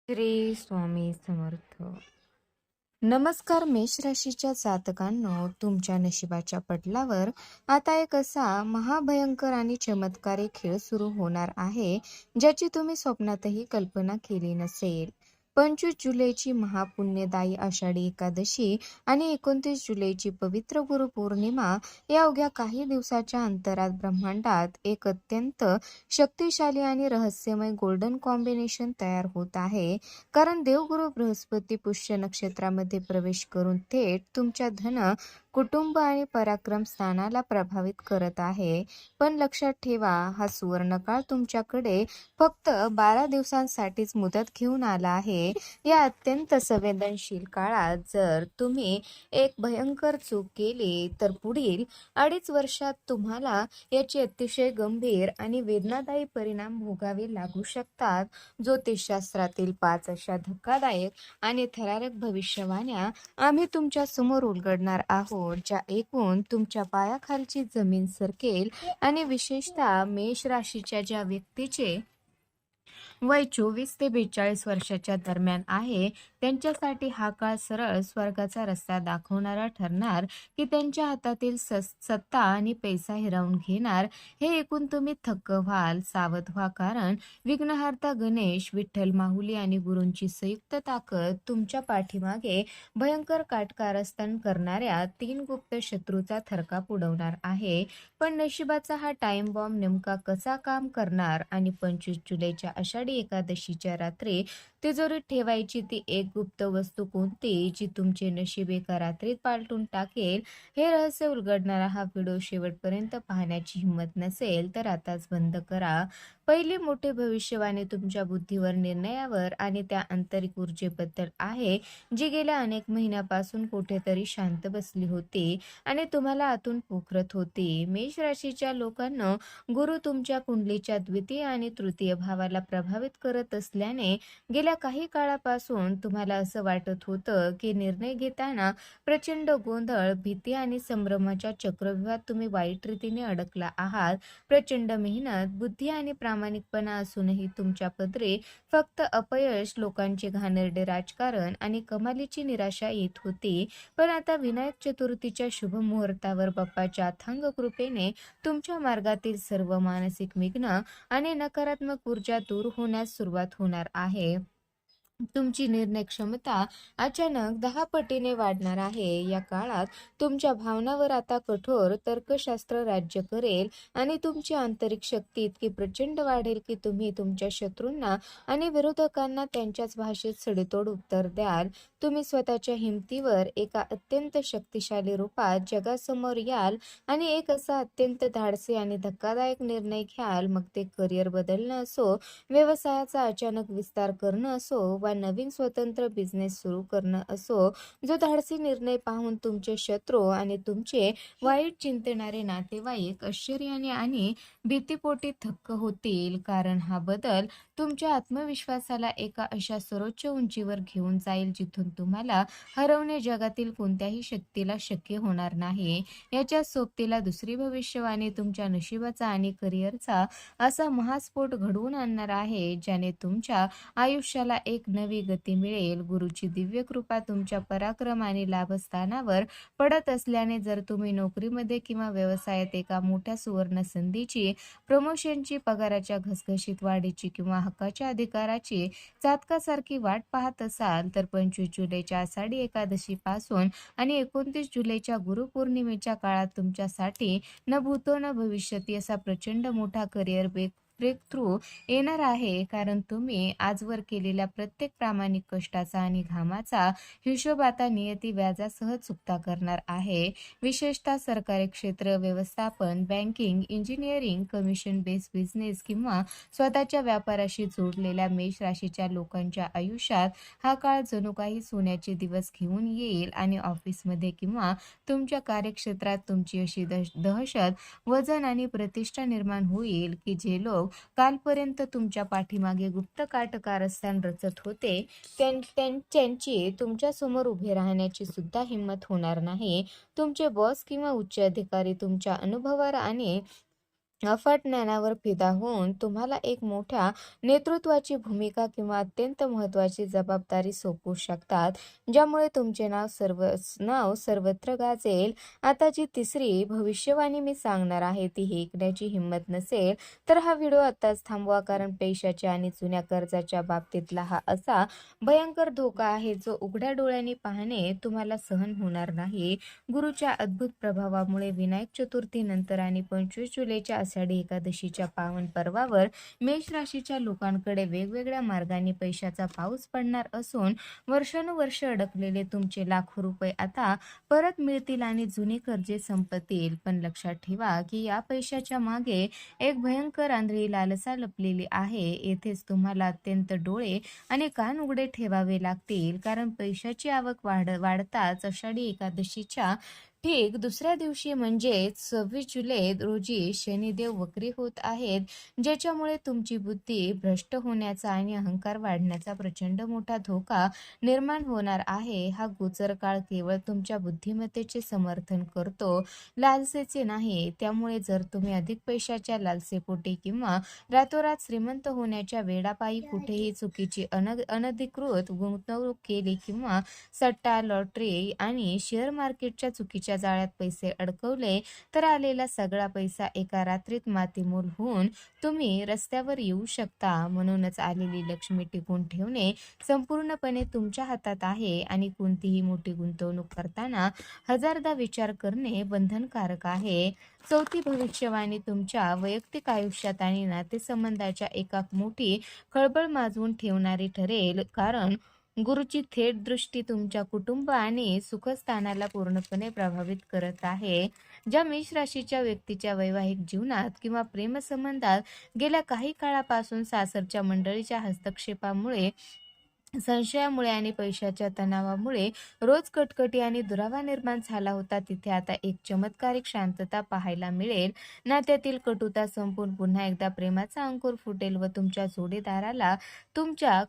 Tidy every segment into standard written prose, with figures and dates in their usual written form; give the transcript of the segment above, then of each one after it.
श्री स्वामी समर्थ. नमस्कार मेष राशीच्या जातकांनो, तुमच्या नशिबाच्या पटलावर आता एक असा महाभयंकर आणि चमत्कारी खेळ सुरू होणार आहे, ज्याची तुम्ही स्वप्नातही कल्पना केली नसेल. 25 जुलैची महापुण्यदायी आषाढी एकादशी आणि 29 जुलैची पवित्र गुरुपौर्णिमा या अवघ्या काही दिवसाच्या अंतरात ब्रह्मांडात एक अत्यंत शक्तिशाली आणि रहस्यमय गोल्डन कॉम्बिनेशन तयार होत आहे. कारण देवगुरु बृहस्पती पुष्य नक्षत्रामध्ये प्रवेश करून थेट तुमच्या धन, कुटुंब आणि पराक्रम स्थानाला प्रभावित करत आहे. पण लक्षात ठेवा, हा सुवर्णकाळ तुमच्याकडे फक्त 12 दिवसांसाठीच मुदत घेऊन आला आहे. या अत्यंत संवेदनशील काळात जर तुम्ही एक भयंकर चूक केली तर पुढील 2.5 वर्षात तुम्हाला याचे अतिशय गंभीर आणि वेदनादायी परिणाम भोगावे लागू शकतात. ज्योतिषशास्त्रातील 5 अशा धक्कादायक आणि थरारक भविष्यवाण्या आम्ही तुमच्या समोर उलगडणार आहोत, ज्या ऐकून तुमच्या पायाखालची जमीन सरकेल. आणि विशेषतः मेष राशीच्या ज्या व्यक्तीचे वय 24 ते 42 वर्षाच्या दरम्यान आहे, त्यांच्यासाठी हा काळ सरळ स्वर्गाचा रस्ता दाखवणारा ठरणार, की त्यांच्या हातातील सत्ता आणि पैसा हिरावून घेणार. हे ऐकून तुम्ही थक्क व्हाल. सावध व्हा, कारण विघ्नहर्ता गणेश, विठ्ठल माहुली आणि गुरूंची संयुक्त ताकद तुमच्या पाठीमागे भयंकर कारस्थान करणाऱ्या 3 गुप्त शत्रूचा थरकाप उडवणार आहे. पण नशिबाचा हा टाइम बॉम्ब नेमका कसा काम करणार आणि 25 जुलैच्या आषाढी एकादशीच्या रात्री तिजोरीत ठेवायची ती एक गुप्त वस्तू कोणती, जी तुमचे नशीब एका रात्रीत पालटून टाकेल, हे रहस्य उलगडणारा हा व्हिडिओ शेवटपर्यंत पाहण्याची हिंमत नसेल तर आताच बंद करा. पहिली मोठी भविष्यवाणी तुमच्या बुद्धीवर, निर्णयावर आणि त्या आंतरिक ऊर्जेबद्दल आहे, जी गेल्या अनेक महिन्यापासून कुठेतरी शांत बसली होती आणि तुम्हाला आतून पोखरत होती. मेष राशीच्या लोकांना गुरु तुमच्या कुंडलीच्या द्वितीय आणि तृतीय भावाला प्रभावित करत असल्याने गेल्या काही काळापासून तुम्हाला असं वाटत होतं की निर्णय घेताना प्रचंड गोंधळ, भीती आणि संभ्रमाच्या चक्रव्यूहात तुम्ही वाईट रीतीने अडकला आहात. प्रचंड मेहनत, बुद्धी आणि प्रामाणिकपणा असूनही तुमच्या पदरी फक्त अपयश, लोकांचे घाणेरडे राजकारण आणि कमालीची निराशा येत होती. पण आता विनायक चतुर्थीच्या शुभ मुहूर्तावर बाप्पाच्या अथांग कृपेने तुमच्या मार्गातील सर्व मानसिक विघ्न आणि नकारात्मक ऊर्जा दूर होण्यास सुरुवात होणार आहे. तुमची निर्णय क्षमता अचानक 10 पटीने वाढणार आहे. या काळात तुमच्या भावनावर आता कठोर तर्कशास्त्र राज्य करेल आणि तुमची आंतरिक शक्ती इतकी प्रचंड वाढेल की तुम्ही तुमच्या शत्रूंना आणि विरोधकांना त्यांच्याच भाषेत सडेतोड उत्तर द्याल. तुम्ही स्वतःच्या हिमतीवर एका अत्यंत शक्तिशाली रूपात जगासमोर याल आणि एक असा अत्यंत धाडसी आणि धक्कादायक निर्णय घ्याल. मग ते करिअर बदलणं असो, व्यवसायाचा अचानक विस्तार करणं असो वा नवीन स्वतंत्र बिझनेस सुरू करणं असो, जो धाडसी निर्णय पाहून तुमचे शत्रू आणि तुमचे वाईट चिंतणारे नातेवाईक आश्चर्याने आणि भीतीपोटी थक्क होतील. कारण हा बदल तुमच्या आत्मविश्वासाला एका अशा सर्वोच्च उंचीवर घेऊन जाईल, जिथून तुम्हाला हरवणे जगातील कोणत्याही शक्तीला शक्य होणार नाही. याच्या सोबतीला दुसरी भविष्यवाणी तुमच्या नशिबाचा आणि करिअरचा असा महास्फोट घडवून आणणार आहे, ज्याने तुमच्या आयुष्याला एक नवी गती मिळेल. गुरुची दिव्य कृपा तुमच्या पराक्रम आणि लाभस्थानावर पडत असल्याने जर तुम्ही नोकरीमध्ये किंवा व्यवसायात एका मोठ्या सुवर्ण संधीची, प्रमोशनची, पगाराच्या घसघशीत वाढीची किंवा हक्काच्या अधिकाराची चातकासारखी वाट पाहत असाल, तर 25 जुलैच्या आषाढी एकादशी पासून आणि 29 जुलैच्या गुरुपौर्णिमेच्या काळात तुमच्यासाठी न भूतो न भविष्यती असा प्रचंड मोठा करिअर ब्रेक थ्रू येणार आहे. कारण तुम्ही आजवर केलेल्या प्रत्येक प्रामाणिक कष्टाचा आणि घामाचा हिशोब आता नियती व्याजासह चुकता करणार आहे. विशेषतः सरकारी क्षेत्र, व्यवस्थापन, banking, engineering, commission based business किंवा स्वतःच्या व्यापाराशी जोडलेल्या मेष राशीच्या लोकांच्या आयुष्यात हा काळ जणू काही सोन्याचे दिवस घेऊन येईल. आणि ऑफिसमध्ये किंवा तुमच्या कार्यक्षेत्रात तुमची अशी दहशत, वजन आणि प्रतिष्ठा निर्माण होईल की जे लोक कालपर्यंत तुमच्या पाठीमागे गुप्त कारस्थान रचत होते, त्यांची तुमच्या समोर उभे राहण्याची सुद्धा हिंमत होणार नाही. तुमचे बॉस किंवा उच्च अधिकारी तुमच्या अनुभवावर आणि अफाट ज्ञानावर फिदा होऊन तुम्हाला एक मोठ्या नेतृत्वाची भूमिका किंवा अत्यंत महत्त्वाची जबाबदारी सोपवू शकतात, ज्यामुळे तुमचे नाव सर्वत्र गाजेल. आता जी तिसरी भविष्यवाणी मी सांगणार आहे ती ही ऐकण्याची हिंमत नसेल तर हा व्हिडिओ आत्ताच थांबवा, कारण पैशाच्या आणि जुन्या कर्जाच्या बाबतीतला हा असा भयंकर धोका आहे जो उघड्या डोळ्यांनी पाहणे तुम्हाला सहन होणार नाही. गुरुच्या अद्भुत प्रभावामुळे विनायक चतुर्थीनंतर आणि 25 जुलैच्या आषाढी एकादशीच्या पावन पर्वावर मेष राशीच्या लोकांकडे वेगवेगळ्या मार्गांनी पैशाचा पाऊस पडणार असून वर्षानुवर्ष अडकलेले तुमचे लाखो रुपये आता परत मिळतील आणि जुनी कर्जे संपतील. पण लक्षात ठेवा की या पैशाच्या मागे एक भयंकर आंधळी लालसा लपलेली आहे. येथेच तुम्हाला अत्यंत डोळे आणि कान उघडे ठेवावे लागतील, कारण पैशाची आवक वाढताच आषाढी एकादशीच्या ठीक दुसऱ्या दिवशी म्हणजेच 26 जुलै रोजी शनिदेव वक्री होत आहेत, ज्याच्यामुळे तुमची बुद्धी भ्रष्ट होण्याचा आणि अहंकार वाढण्याचा प्रचंड मोठा धोका निर्माण होणार आहे. हा गोचर काळ केवळ तुमच्या बुद्धिमत्तेचे समर्थन करतो, लालसेचे नाही. त्यामुळे जर तुम्ही अधिक पैशाच्या लालसेपोटी किंवा रातोरात श्रीमंत होण्याच्या वेडापायी कुठेही चुकीची अनधिकृत गुंतवणूक केली किंवा सट्टा, लॉटरी आणि शेअर मार्केटच्या चुकीच्या जाळ्यात पैसे अडकवले तर आलेला सगळा पैसा एका रात्रीत मातीमोल होऊन तुम्ही रस्त्यावर येऊ शकता. म्हणूनच आलेली लक्ष्मी टिकवून ठेवणे संपूर्णपणे तुमच्या हातात आहे आणि कोणतीही मोठी गुंतवणूक करताना हजारदा विचार करणे बंधनकारक आहे. चौथी भविष्यवाणी तुमच्या वैयक्तिक आयुष्यात आणि नातेसंबंधाच्या एका मोठी खळबळ माजवून ठेवणारी ठरेल, कारण गुरुची थेट दृष्टी तुमच्या कुटुंब आणि सुखस्थानाला पूर्णपणे प्रभावित करत आहे. ज्या मेष राशीच्या व्यक्तीच्या वैवाहिक जीवनात किंवा प्रेमसंबंधात गेल्या काही काळापासून सासरच्या मंडळीच्या हस्तक्षेपामुळे, संशयामुळे आणि पैशाच्या तणावामुळे रोज कटकटी आणि दुरावा निर्माण झाला होता, तिथे आता एक चमत्कारिक शांतता पाहायला मिळेल. नात्यातील कटुता संपून पुन्हा एकदा प्रेमाचा अंकुर फुटेल व तुमच्या जोडीदाराला तुमच्या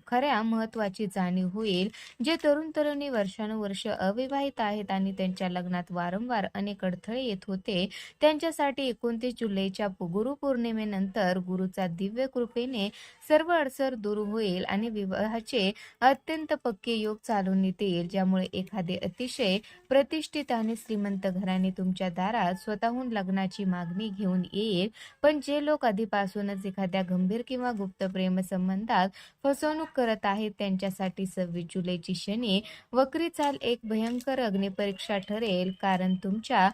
खऱ्या महत्वाची जाणीव होईल. जे तरुण तरुणी वर्षानुवर्ष अविवाहित आहेत आणि त्यांच्या लग्नात वारंवार अनेक अडथळे येत होते, त्यांच्यासाठी 29 जुलैच्या गुरुपौर्णिमेनंतर गुरुचा दिव्य कृपेने सर्व अडसर दूर होईल आणि विवाहाचे अत्यंत पक्के योग चालून येतील, ज्यामुळे एखादे अतिशय प्रतिष्ठित आणि श्रीमंत घराणे तुमच्या दारात स्वतःहून लग्नाची मागणी घेऊन येईल. पण जे लोक आधीपासूनच एखाद्या गंभीर किंवा गुप्त प्रेम संबंधात फसवणूक करत आहेत, त्यांच्यासाठी 26 जुलैची शनी वक्री चाल एक भयंकर अग्निपरीक्षा ठरेल, कारण तुमच्या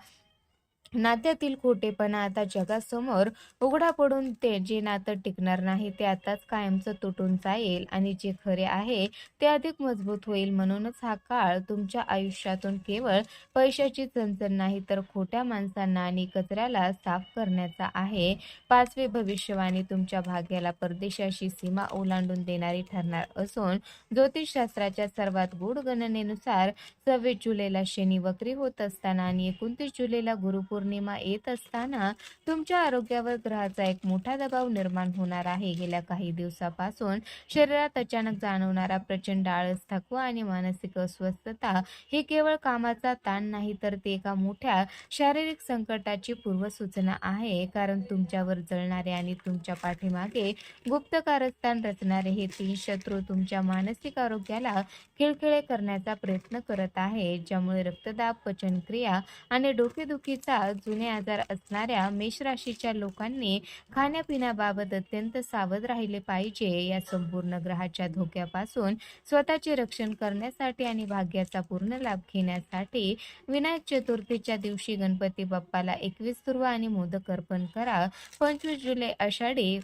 नात्यातील खोटेपणा आता जगासमोर उघडा पडून ते जे नातं टिकणार नाही ते आताच कायमचं तुटून जाईल आणि जे खरे आहे ते अधिक मजबूत होईल. म्हणूनच हा काळ तुमच्या आयुष्यातून केवळ पैशाची चणचण नाही तर खोट्या माणसांना आणि कचऱ्याला साफ करण्याचा आहे. पाचवी भविष्यवाणी तुमच्या भाग्याला परदेशाशी सीमा ओलांडून देणारी ठरणार असून ज्योतिषशास्त्राच्या सर्वात गूढ गणनेनुसार 26 जुलैला शनी वक्री होत असताना आणि 29 जुलैला गुरुपौर्णिमा येत असताना तुमच्या आरोग्यावर ग्रहाचा एक मोठा दबाव निर्माण होणार आहे. गेल्या काही दिवसापासून शरीरात अचानक जाणवणारा प्रचंड आळस, थकवा आणि मानसिक अस्वस्थता ही केवळ कामाचा ताण नाही तर ते एका मोठ्या शारीरिक संकटाची पूर्वसूचना आहे, कारण तुमच्यावर जळणारे आणि तुमच्या पाठीमागे गुप्त कारस्थान रचणारे हे 3 शत्रू तुमच्या मानसिक आरोग्याला खिळखिळे करण्याचा प्रयत्न करत आहेत, ज्यामुळे रक्तदाब, पचनक्रिया आणि डोकेदुखीचा जुने आजार असणाऱ्या मेष राशीच्या लोकांनी खाण्यापिण्याबाबत अत्यंत सावध राहिले पाहिजे. या संपूर्ण ग्रहाच्या धोक्यापासून स्वतःचे रक्षण करण्यासाठी आणि भाग्याचा पूर्ण लाभ घेण्यासाठी विनायक चतुर्थीच्या दिवशी गणपती बाप्पाला 21 दुर्वा आणि मोदक अर्पण करा. 25 जुलै आषाढी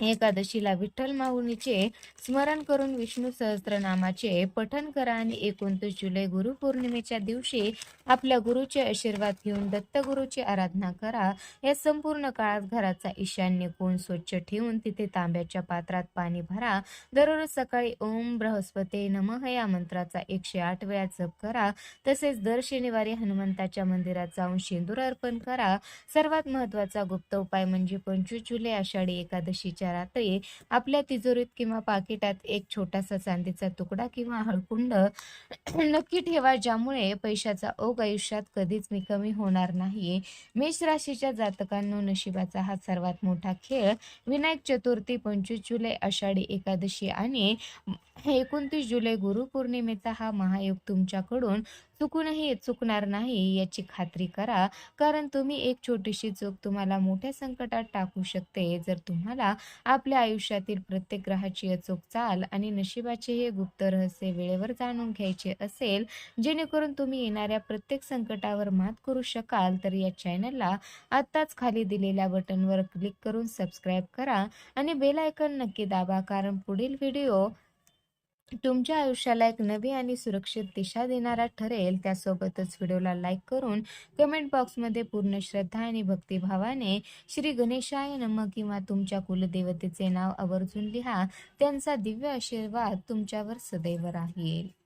एकादशीला विठ्ठल माऊलीचे स्मरण करून विष्णू सहस्त्रनामाचे पठण करा आणि 29 जुलै गुरुपौर्णिमेच्या दिवशी आपल्या गुरुचे आशीर्वाद घेऊन दत्तगुरूची आराधना करा. या संपूर्ण काळात घराचा ईशान्य कोण स्वच्छ ठेवून तिथे तांब्याच्या पात्रात पाणी भरा. दररोज सकाळी ओम बृहस्पती नमः या मंत्राचा 108 वेळा जप करा. तसेच दर शनिवारी हनुमंताच्या मंदिरात जाऊन शेंदूर अर्पण करा. सर्वात महत्त्वाचा गुप्त उपाय म्हणजे 25 जुलै आषाढी एकादशीच्या दिवसाच्या रात्री आपल्या तिजोरीत किंवा पाकिटात एक छोटासा चांदीचा तुकडा किंवा हळकुंड नक्की ठेवा, ज्यामुळे पैशाचा ओघ आयुष्यात कधीच कमी होणार नाही. मेष राशीच्या जातकांनो, नशिबाचा हा सर्वात मोठा खेळ विनायक चतुर्थी, 25 जुलै आषाढी एकादशी आणि 29 जुलै गुरुपौर्णिमेचा हा महायोग तुमच्याकडून चुकूनही चुकणार नाही याची खात्री करा, कारण तुम्ही एक छोटीशी चूक तुम्हाला मोठ्या संकटात टाकू शकते. जर तुम्हाला आपल्या आयुष्यातील प्रत्येक ग्रहाची अचूक चाल आणि नशिबाचे हे गुप्त रहस्य वेळेवर जाणून घ्यायचे असेल, जेणेकरून तुम्ही येणाऱ्या प्रत्येक संकटावर मात करू शकाल, तर या चॅनलला आत्ताच खाली दिलेल्या बटनवर क्लिक करून सबस्क्राईब करा आणि बेल आयकॉन नक्की दाबा, कारण पुढील व्हिडिओ तुमच्या आयुष्याला एक नवी आणि सुरक्षित दिशा देणारा ठरेल. त्यासोबतच व्हिडिओला लाईक करून कमेंट बॉक्समध्ये पूर्ण श्रद्धा आणि भक्तिभावाने श्री गणेशाय नमः किंवा तुमच्या कुलदेवतेचे नाव आवर्जून लिहा. त्यांचा दिव्य आशीर्वाद तुमच्यावर सदैव राहील.